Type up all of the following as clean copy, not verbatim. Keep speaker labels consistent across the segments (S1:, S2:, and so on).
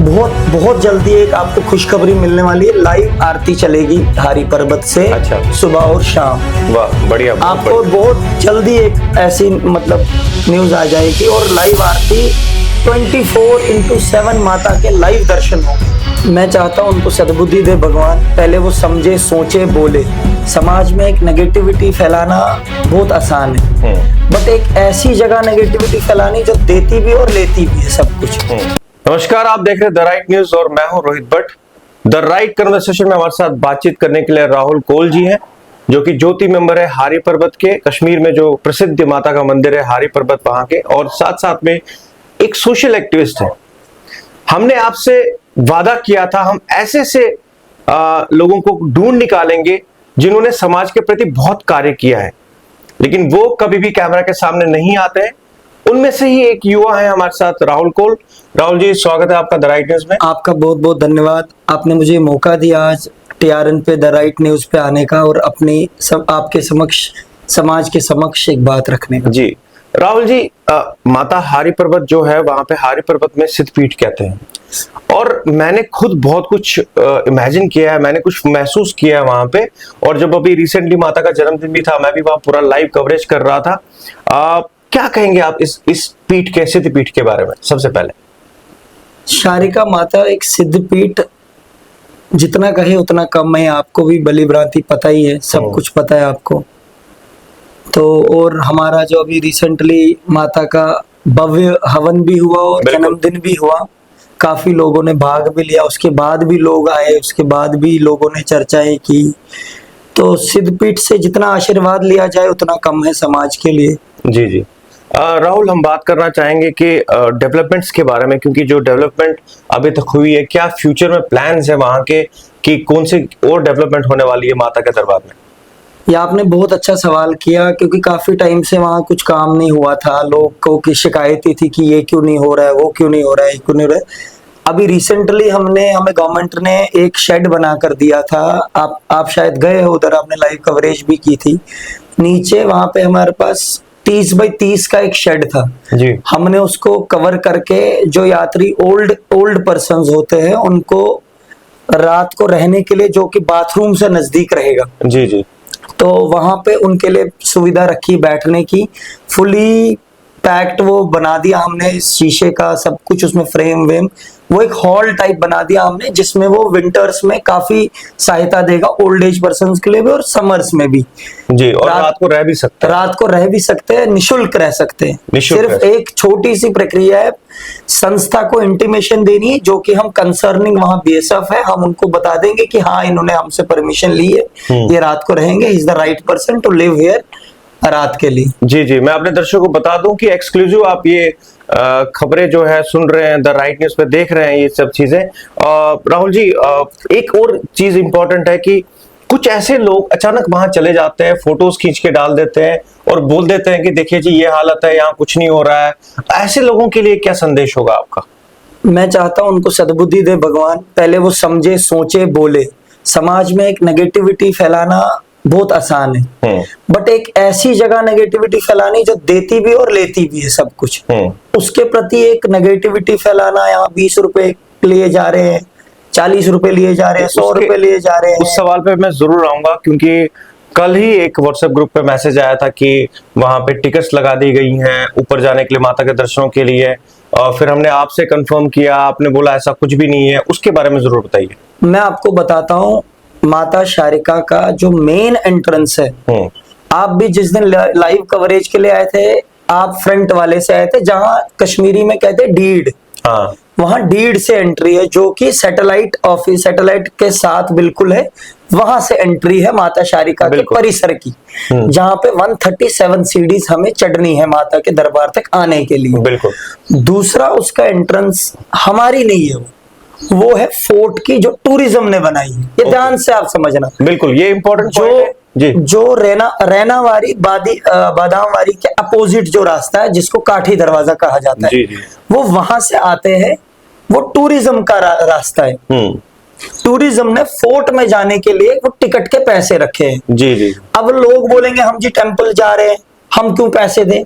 S1: बहुत बहुत जल्दी एक आपको खुशखबरी मिलने वाली है। लाइव आरती चलेगी हारी पर्वत से।
S2: अच्छा।
S1: सुबह और शाम।
S2: वाह, बढ़िया।
S1: आपको बहुत जल्दी एक ऐसी मतलब न्यूज आ जाएगी और लाइव आरती 24/7 माता के लाइव दर्शन होंगे। मैं चाहता हूँ उनको सद्बुद्धि दे भगवान। पहले वो समझे, सोचे, बोले। समाज में एक नेगेटिविटी फैलाना बहुत आसान है, बट एक ऐसी जगह नेगेटिविटी फैलानी जो देती भी और लेती भी है सब कुछ।
S2: नमस्कार, आप देख रहे हैं द राइट न्यूज और मैं हूं Rohit Bhatt. The right conversation में हमारे साथ बातचीत करने के लिए राहुल कोल जी हैं, जो कि ज्योति मेंबर है हारी पर्वत के। कश्मीर में जो प्रसिद्ध माता का मंदिर है हारी पर्वत, वहां के, और साथ साथ में एक सोशल एक्टिविस्ट है। हमने आपसे वादा किया था हम ऐसे से लोगों को ढूंढ निकालेंगे जिन्होंने समाज के प्रति बहुत कार्य किया है, लेकिन वो कभी भी कैमरा के सामने नहीं आते हैं। उनमें से ही एक युवा है हमारे साथ, राहुल कोल। राहुल जी, स्वागत है आपका द राइट न्यूज में।
S1: आपका बहुत बहुत धन्यवाद। आपने मुझे मौका दिया आज TRN पे द राइट न्यूज पे आने का और अपनी आपके समक्ष, समाज के समक्ष एक बात रखने का।
S2: जी राहुल जी, माता हारी पर्वत जो है, वहां पे हारी पर्वत में सिद्धपीठ कहते हैं, और मैंने खुद बहुत कुछ इमेजिन किया है, मैंने कुछ महसूस किया है वहां पे। और जब अभी रिसेंटली माता का जन्मदिन भी था, मैं भी वहां पूरा लाइव कवरेज कर रहा था। क्या कहेंगे आप इस पीठ के, सिद्धपीठ के बारे में? सबसे पहले
S1: शारिका माता एक सिद्धपीठ, जितना कहे उतना कम है। आपको भी भली भांति पता ही है, सब कुछ पता है आपको तो। और हमारा जो अभी रिसेंटली माता का भव्य हवन भी हुआ और जन्मदिन भी हुआ, काफी लोगों ने भाग भी लिया। उसके बाद भी लोग आए, उसके बाद भी लोगों ने चर्चाएं की। तो सिद्धपीठ से जितना आशीर्वाद लिया जाए उतना कम है समाज के लिए।
S2: जी जी। राहुल, हम बात करना चाहेंगे कि डेवलपमेंट्स के बारे में, क्योंकि जो डेवलपमेंट अभी तक हुई है, क्या फ्यूचर में प्लान्स है वहां के कि कौन सी और डेवलपमेंट होने वाली है माता के दरबार में?
S1: ये आपने बहुत अच्छा सवाल किया, क्योंकि काफी टाइम से वहाँ कुछ काम नहीं हुआ था। लोगों की शिकायतें थी कि ये क्यों नहीं हो रहा है, वो क्यों नहीं हो रहा है, ये क्यों नहीं हो रहा है। अभी रिसेंटली हमें गवर्नमेंट ने एक शेड बना कर दिया था। आप शायद गए हो उधर, आपने लाइव कवरेज भी की थी। नीचे वहां पे हमारे पास 30x30 का एक शेड था
S2: जी।
S1: हमने उसको कवर करके, जो यात्री ओल्ड पर्सन्स होते हैं उनको रात को रहने के लिए, जो कि बाथरूम से नजदीक रहेगा,
S2: जी जी,
S1: तो वहां पे उनके लिए सुविधा रखी बैठने की। फुली पैक्ड वो बना दिया हमने, शीशे का सब कुछ उसमें, फ्रेम वेम। वो एक हॉल टाइप बना दिया हमने, जिसमें वो विंटर्स में काफी सहायता देगा ओल्ड एज पर्सन्स के लिए भी और समर्स में भी।
S2: जी, और रात को रह भी सकते हैं।
S1: रात को रह भी सकते हैं, निशुल्क रह सकते हैं। सिर्फ एक छोटी सी प्रक्रिया है, संस्था को इंटीमेशन देनी है, जो कि हम कंसर्निंग वहां BSF है, हम उनको बता देंगे कि हाँ, इन्होंने हमसे परमिशन ली है, ये रात को रहेंगे, is the right person to live here रात के लिए।
S2: जी जी, मैं अपने दर्शकों को बता दूं कि एक्सक्लूसिव आप ये खबरें जो है सुन रहे हैं, द राइट न्यूज पे देख रहे हैं ये सब चीजें। राहुल जी, एक और चीज इंपॉर्टेंट है कि कुछ ऐसे लोग अचानक वहां चले जाते हैं, फोटोज खींच के डाल देते हैं और बोल देते हैं कि देखिए जी, ये हालत है, यहाँ कुछ नहीं हो रहा है। ऐसे लोगों के लिए क्या संदेश होगा आपका?
S1: मैं चाहता हूं उनको सद्बुद्धि दे भगवान। पहले वो समझे, सोचे, बोले। समाज में एक नेगेटिविटी फैलाना बहुत आसान है, बट एक ऐसी जगह नेगेटिविटी फैलानी जो देती भी और लेती भी है सब कुछ। उसके प्रति एक नेगेटिविटी फैलाना, यहाँ 20 रुपए लिए जा रहे हैं, 40 रुपए लिए जा रहे हैं, 100 रुपए लिए जा रहे हैं।
S2: उस सवाल पे मैं जरूर आऊंगा, क्योंकि कल ही एक व्हाट्सएप ग्रुप पे मैसेज आया था कि वहां पे टिकट्स लगा दी गई हैं ऊपर जाने के लिए, माता के दर्शनों के लिए। और फिर हमने आपसे कंफर्म किया, आपने बोला ऐसा कुछ भी नहीं है। उसके बारे में जरूर बताइए।
S1: मैं आपको बताता हूँ, माता शारिका का जो मेन एंट्रेंस है, आप भी जिस दिन लाइव कवरेज के लिए आए थे, आप फ्रंट वाले से आए थे, जहां कश्मीरी में कहते हैं डीड।
S2: हाँ,
S1: वहां डीड से एंट्री है, जो कि सैटेलाइट ऑफिस, सैटेलाइट के साथ बिल्कुल है। वहां से एंट्री है माता शारिका के परिसर की, जहां पे 137 सीढ़ीज हमें चढ़नी है माता के दरबार तक आने के लिए।
S2: बिल्कुल। दूसरा,
S1: उसका एंट्रेंस हमारी नहीं है, वो है फोर्ट की, जो टूरिज्म ने बनाई है। ये ध्यान से आप समझना।
S2: बिल्कुल, ये इंपॉर्टेंट
S1: जो रैनावारी बादामवारी के अपोजिट जो रास्ता है, जिसको काठी दरवाजा कहा जाता है, वो वहां से आते हैं। वो टूरिज्म का रास्ता है। टूरिज्म ने फोर्ट में जाने के लिए वो टिकट के पैसे रखे हैं।
S2: जी जी।
S1: अब लोग बोलेंगे हम जी टेंपल जा रहे हैं, हम क्यों पैसे दें?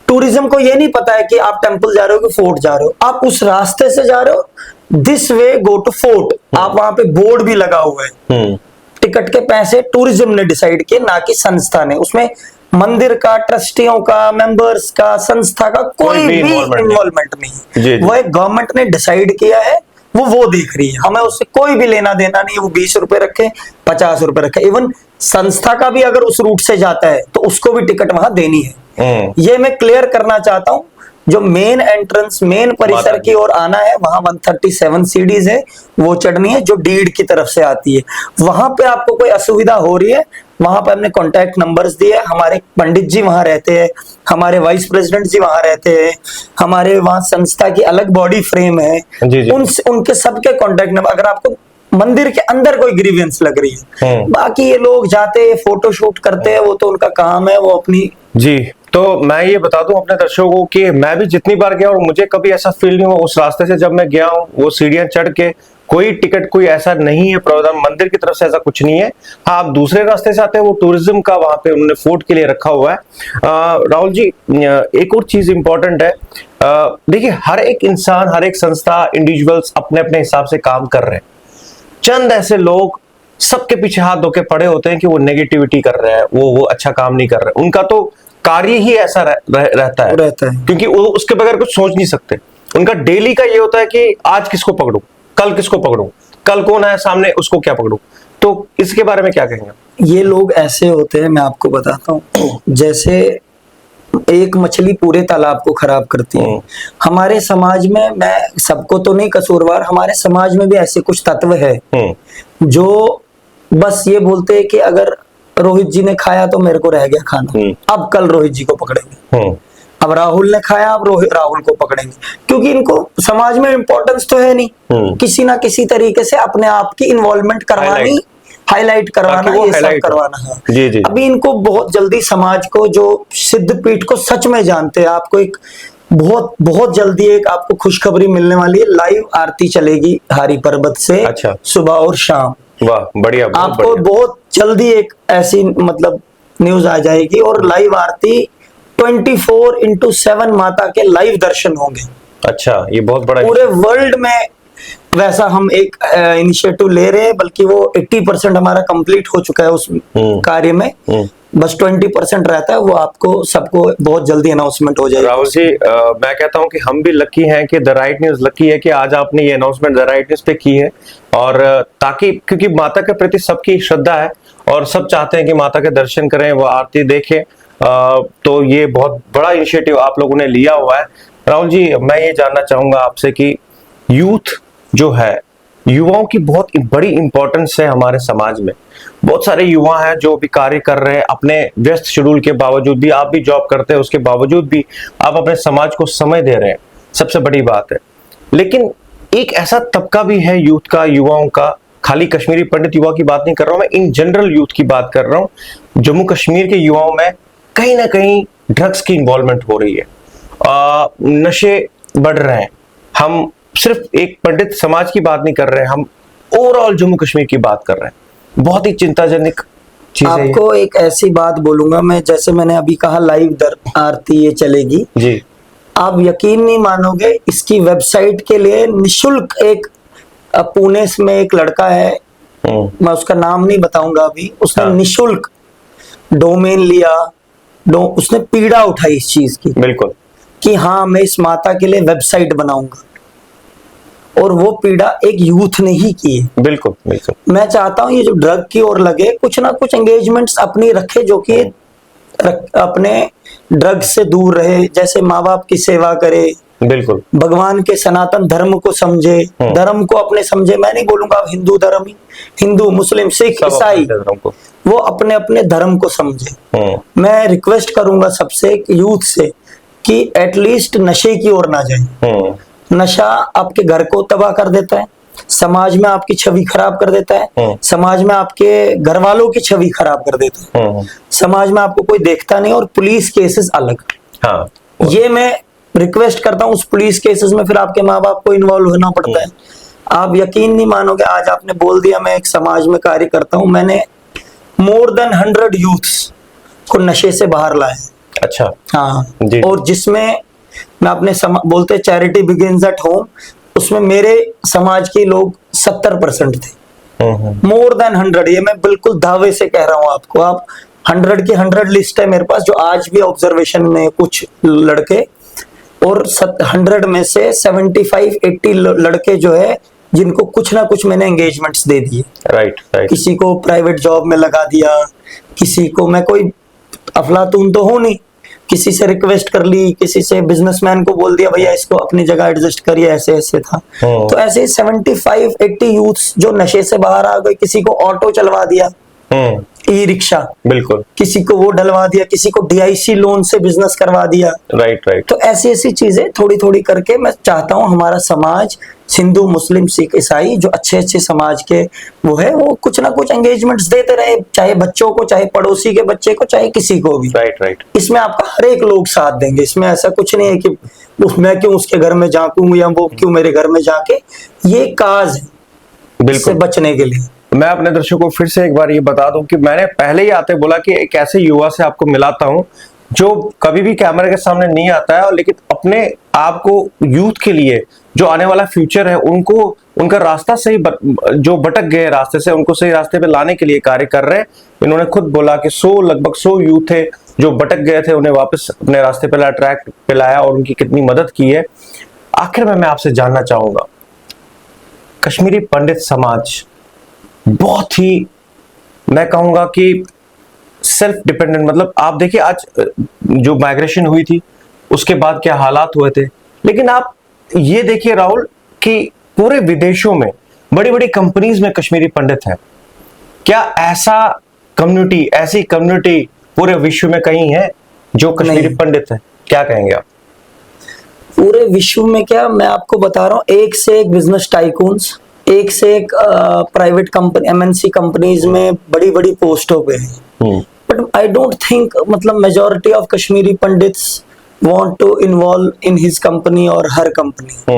S1: टूरिज्म को ये नहीं पता है कि आप टेंपल जा रहे हो कि फोर्ट जा रहे हो। आप उस रास्ते से जा रहे हो this way go to fort. आप वहां पे बोर्ड भी लगा हुआ है। टिकट के पैसे टूरिज्म ने डिसाइड किए, ना कि संस्था ने। उसमें मंदिर का, ट्रस्टियों का, मेंबर्स का, संस्था का कोई भी इन्वॉल्वमेंट नहीं। वो एक गवर्नमेंट ने डिसाइड किया है, वो देख रही है, हमें उससे कोई भी लेना देना नहीं है। वो 20 रुपए रखे, 50 रुपए रखे, इवन संस्था का भी अगर उस रूट से जाता है तो उसको भी टिकट वहां देनी है। ये मैं क्लियर करना चाहता हूं। जो मेन एंट्रेंस, मेन परिसर की ओर आना है, वहां 137 सीढ़ीज है, वो चढ़नी है जो डीड की तरफ से आती है। वहां पे आपको कोई असुविधा हो रही है, वहां पे हमने कॉन्टैक्ट नंबर्स दिए। हमारे पंडित जी वहां रहते हैं, हमारे वाइस प्रेसिडेंट जी वहां रहते हैं, हमारे वहां संस्था की अलग बॉडी फ्रेम है। उनके सबके कॉन्टैक्ट नंबर, अगर आपको मंदिर के अंदर कोई ग्रीवेंस लग रही है, बाकी ये लोग जाते हैं, फोटो शूट करते हैं, वो तो उनका काम है, वो अपनी।
S2: जी, तो मैं ये बता दूं अपने दर्शकों को कि मैं भी जितनी बार गया और मुझे कभी ऐसा फील नहीं हुआ उस रास्ते से जब मैं गया हूं, वो सीढ़ियां चढ़ के कोई टिकट, कोई ऐसा नहीं है प्रावधान मंदिर की तरफ से, ऐसा कुछ नहीं है। हाँ, आप दूसरे रास्ते से आते हैं, वो टूरिज्म का वहां पे उन्होंने फोर्ट के लिए रखा हुआ है। राहुल जी, एक और चीज इंपॉर्टेंट है, देखिए हर एक इंसान, हर एक संस्था, इंडिविजुअल्स अपने अपने हिसाब से काम कर रहे हैं। चंद ऐसे लोग सबके पीछे हाथ धो के पड़े होते हैं कि वो नेगेटिविटी कर रहे हैं, वो अच्छा काम नहीं कर रहे। उनका तो कार्य ही ऐसा रहता है क्योंकि वो उसके बगैर कुछ सोच नहीं सकते। उनका डेली का ये होता है कि आज किसको पकड़ूं, कल किसको पकड़ूं, कल कौन है सामने, उसको क्या पकड़ूं। तो इसके बारे में क्या कहेंगे?
S1: ये लोग ऐसे होते हैं, मैं आपको बताता हूँ, जैसे एक मछली पूरे तालाब को खराब करती है। हमारे समाज में, मैं सबको तो नहीं कसूरवार, हमारे समाज में भी ऐसे कुछ तत्व है जो बस ये बोलते हैं कि अगर रोहित जी ने खाया तो मेरे को रह गया खाना, अब कल रोहित जी को पकड़ेंगे, अब राहुल ने खाया, अब राहुल को पकड़ेंगे, क्योंकि इनको समाज में इंपॉर्टेंस तो है नहीं। किसी ना किसी तरीके से अपने आप की इन्वॉल्वमेंट करवानी, हाईलाइट करवाना, ये सब करवाना है।
S2: जी जी।
S1: अभी इनको बहुत जल्दी समाज को, जो सिद्धपीठ को सच में जानते हैं, आपको एक बहुत जल्दी एक आपको खुशखबरी मिलने वाली है। लाइव आरती चलेगी हारी पर्वत से।
S2: अच्छा।
S1: सुबह और शाम।
S2: वाह, बढ़िया।
S1: आपको बहुत जल्दी एक ऐसी मतलब न्यूज आ जाएगी, और लाइव आरती 24/7 माता के लाइव दर्शन होंगे।
S2: अच्छा, ये बहुत बड़ा
S1: पूरे वर्ल्ड में वैसा हम एक इनिशिएटिव ले रहे हैं, बल्कि वो 80% हमारा कंप्लीट हो चुका है उस कार्य में। बस 20% रहता है, वो आपको सबको बहुत जल्दी अनाउंसमेंट हो जाएगा।
S2: राहुल जी, मैं कहता हूं कि हम भी लकी हैं कि द राइट न्यूज लकी है कि आज आपने ये अनाउंसमेंट द राइट न्यूज पे की है, और ताकि, क्योंकि माता के प्रति सबकी श्रद्धा है और सब चाहते हैं कि माता के दर्शन करें, वो आरती देखें, तो ये बहुत बड़ा इनिशिएटिव आप लोगों ने लिया हुआ है। राहुल जी, मैं ये जानना चाहूंगा आपसे कि यूथ जो है, युवाओं की बहुत बड़ी इंपॉर्टेंस है हमारे समाज में। बहुत सारे युवा हैं जो भी कार्य कर रहे हैं अपने व्यस्त शेड्यूल के बावजूद भी। आप भी जॉब करते हैं, उसके बावजूद भी आप अपने समाज को समय दे रहे हैं, सबसे बड़ी बात है। लेकिन एक ऐसा तबका भी है यूथ का, युवाओं का, खाली कश्मीरी पंडित युवा की बात नहीं कर रहा हूं मैं, इन जनरल यूथ की बात कर रहा हूं। जम्मू कश्मीर के युवाओं में कहीं ना कहीं ड्रग्स की इन्वॉल्वमेंट हो रही है, नशे बढ़ रहे हैं। हम सिर्फ एक पंडित समाज की बात नहीं कर रहे हैं, हम ओवरऑल जम्मू कश्मीर की बात कर रहे हैं। बहुत ही चिंताजनक चीज है।
S1: आपको एक ऐसी बात बोलूंगा मैं, जैसे मैंने अभी कहा लाइव आरती ये चलेगी
S2: जी।
S1: आप यकीन नहीं मानोगे, इसकी वेबसाइट के लिए निशुल्क एक पुणे में एक लड़का है, मैं उसका नाम नहीं बताऊंगा अभी, उसने निशुल्क डोमेन लिया, उसने पीड़ा उठाई इस चीज की,
S2: बिल्कुल,
S1: कि हाँ मैं इस माता के लिए वेबसाइट बनाऊंगा, और वो पीड़ा एक यूथ ने ही की है।
S2: बिल्कुल बिल्कुल।
S1: मैं चाहता हूँ ये जो ड्रग की ओर लगे, कुछ ना कुछ एंगेजमेंट्स अपनी रखे, जो कि अपने ड्रग से दूर रहे, जैसे माँ बाप की सेवा करे,
S2: बिल्कुल,
S1: भगवान के सनातन धर्म को समझे, धर्म को अपने समझे। मैं नहीं बोलूंगा हिंदू धर्म ही, हिंदू, मुस्लिम, सिख, ईसाई, वो अपने अपने धर्म को समझे। मैं रिक्वेस्ट करूंगा सबसे, यूथ से, कि एटलीस्ट नशे की ओर ना जाए। नशा आपके घर को तबाह कर देता है, समाज में आपकी छवि खराब कर देता है, समाज में आपके घर वालों की छवि खराब कर देता है, समाज में आपको कोई देखता नहीं, और पुलिस केसेस अलग।
S2: हाँ,
S1: ये मैं रिक्वेस्ट करता हूँ, उस पुलिस केसेस में फिर आपके माँ बाप को इन्वॉल्व होना पड़ता है। आप यकीन नहीं मानोगे, आज आपने बोल दिया मैं एक समाज में कार्य करता हूँ, मैंने more than 100 यूथ्स को नशे से बाहर लाया।
S2: अच्छा,
S1: हाँ
S2: जी।
S1: और जिसमें मैं अपने बोलते चैरिटी बिगिंस एट होम, उसमें मेरे समाज के लोग 70% थे, मोर देन 100। ये मैं बिल्कुल दावे से कह रहा हूँ आपको। आप 100 की 100 लिस्ट है मेरे पास, जो आज भी ऑब्जर्वेशन में कुछ लड़के, और 100 में से 75-80 लड़के जो है जिनको कुछ ना कुछ मैंने एंगेजमेंट्स दे दिए।
S2: राइट।
S1: किसी को प्राइवेट जॉब में लगा दिया, किसी को, मैं कोई अफलातून तो हूं नहीं, किसी से रिक्वेस्ट कर ली, किसी से बिजनेसमैन को बोल दिया भैया इसको अपनी जगह एडजस्ट करिए, ऐसे ऐसे था। तो ऐसे 75-80 यूथ्स जो नशे से बाहर आ गए, किसी को ऑटो चलवा दिया, ई रिक्शा, बिल्कुल, किसी को वो डलवा दिया, किसी को DIC लोन से बिजनेस करवा दिया।
S2: राइट।
S1: तो ऐसी ऐसी चीजें थोड़ी थोड़ी करके मैं चाहता हूँ हमारा समाज, हिंदू मुस्लिम सिख ईसाई, जो अच्छे अच्छे समाज के वो है, वो कुछ ना कुछ एंगेजमेंट्स देते रहे, चाहे बच्चों को, चाहे पड़ोसी के बच्चे को, चाहे किसी को भी।
S2: राइट।
S1: इसमें आपका हर एक लोग साथ देंगे। इसमें ऐसा कुछ नहीं है कि मैं क्यों उसके घर में झांकूं या वो क्यों मेरे घर में जाके। ये काज है इससे बचने के लिए।
S2: मैं अपने दर्शकों को फिर से एक बार ये बता दूं कि मैंने पहले ही आते बोला कि एक ऐसे युवा से आपको मिलाता हूं जो कभी भी कैमरे के सामने नहीं आता है, लेकिन अपने आप को यूथ के लिए, जो आने वाला फ्यूचर है, उनको उनका रास्ता सही जो भटक गए रास्ते से, उनको सही रास्ते पे लाने के लिए कार्य कर रहे हैं। इन्होंने खुद बोला कि लगभग 100 यूथ थे जो भटक गए थे, उन्हें वापस अपने रास्ते पे ट्रैक पे लाया और उनकी कितनी मदद की है। आखिर में मैं आपसे जानना चाहूंगा, कश्मीरी पंडित समाज बहुत ही, मैं कहूंगा कि सेल्फ डिपेंडेंट, मतलब आप देखिए आज जो माइग्रेशन हुई थी उसके बाद क्या हालात हुए थे, लेकिन आप ये देखिए राहुल कि पूरे विदेशों में बड़ी बड़ी कंपनीज में कश्मीरी पंडित हैं। क्या ऐसी कम्युनिटी पूरे विश्व में कहीं है जो कश्मीरी पंडित है? क्या कहेंगे आप?
S1: पूरे विश्व में क्या, मैं आपको बता रहा हूँ, एक से एक बिजनेस टाइकून्स, एक से एक प्राइवेट कंपनी, MNC कंपनीज में बड़ी बड़ी पोस्टों पे है। बट आई डोंट थिंक, मतलब majority of Kashmiri pandits want to involve in his company और हर कंपनी।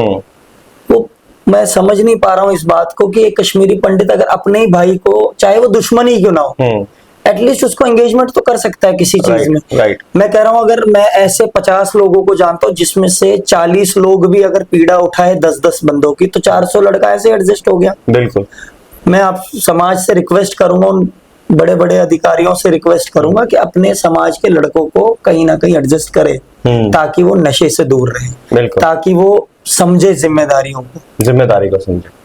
S1: वो मैं समझ नहीं पा रहा हूँ इस बात को कि एक कश्मीरी पंडित अगर अपने ही भाई को, चाहे वो दुश्मन ही क्यों ना हो, एटलीस्ट उसको एंगेजमेंट तो कर सकता है किसी चीज में। मैं कह रहा हूँ अगर मैं ऐसे 50 लोगों को जानता हूँ जिसमें से 40 लोग भी अगर पीड़ा उठाए 10-10 बंदों की, तो 400 लड़का ऐसे एडजस्ट हो गया।
S2: बिल्कुल।
S1: मैं आप समाज से रिक्वेस्ट करूंगा, उन बड़े बड़े अधिकारियों से रिक्वेस्ट करूंगा कि अपने समाज के लड़कों को कहीं ना कहीं एडजस्ट करे, ताकि वो नशे से दूर रहे, ताकि वो समझे जिम्मेदारी को समझे।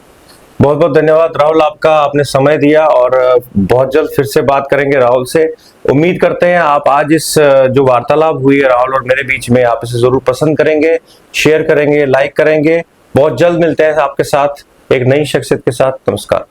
S1: बहुत बहुत धन्यवाद राहुल आपका, आपने समय दिया, और बहुत जल्द फिर से बात करेंगे राहुल से। उम्मीद करते हैं आप आज इस जो वार्तालाप हुई है राहुल और मेरे बीच में, आप इसे जरूर पसंद करेंगे, शेयर करेंगे, लाइक करेंगे। बहुत जल्द मिलते हैं आपके साथ एक नई शख्सियत के साथ। नमस्कार।